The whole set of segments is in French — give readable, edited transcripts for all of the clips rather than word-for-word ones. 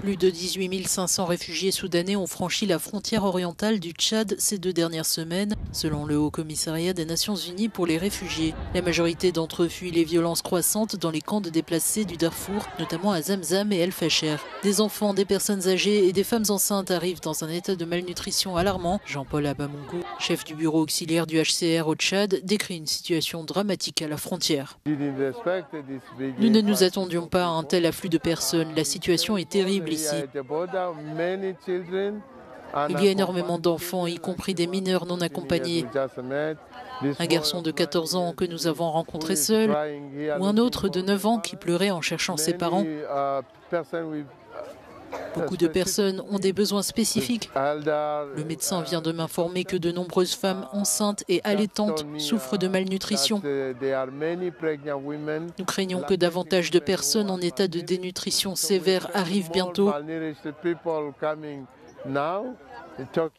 Plus de 18 500 réfugiés soudanais ont franchi la frontière orientale du Tchad ces 2 dernières semaines, selon le Haut-Commissariat des Nations Unies pour les réfugiés. La majorité d'entre eux fuient les violences croissantes dans les camps de déplacés du Darfour, notamment à Zamzam et El Fasher. Des enfants, des personnes âgées et des femmes enceintes arrivent dans un état de malnutrition alarmant. Jean-Paul Abamungu, chef du bureau auxiliaire du HCR au Tchad, décrit une situation dramatique à la frontière. Nous ne nous attendions pas à un tel afflux de personnes. La situation est terrible ici. Il y a énormément d'enfants, y compris des mineurs non accompagnés. Un garçon de 14 ans que nous avons rencontré seul, ou un autre de 9 ans qui pleurait en cherchant ses parents. Beaucoup de personnes ont des besoins spécifiques. Le médecin vient de m'informer que de nombreuses femmes enceintes et allaitantes souffrent de malnutrition. Nous craignons que davantage de personnes en état de dénutrition sévère arrivent bientôt.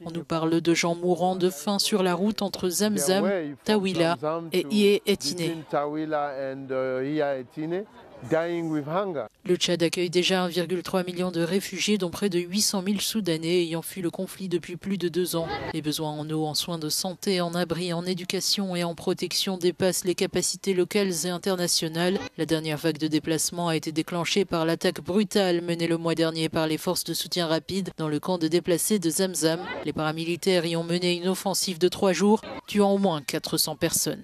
On nous parle de gens mourant de faim sur la route entre Zamzam, Tawila et Ié Etine. Le Tchad accueille déjà 1,3 million de réfugiés, dont près de 800 000 Soudanais ayant fui le conflit depuis plus de 2 ans. Les besoins en eau, en soins de santé, en abri, en éducation et en protection dépassent les capacités locales et internationales. La dernière vague de déplacement a été déclenchée par l'attaque brutale menée le mois dernier par les forces de soutien rapide dans le camp de déplacés de Zamzam. Les paramilitaires y ont mené une offensive de 3 jours, tuant au moins 400 personnes.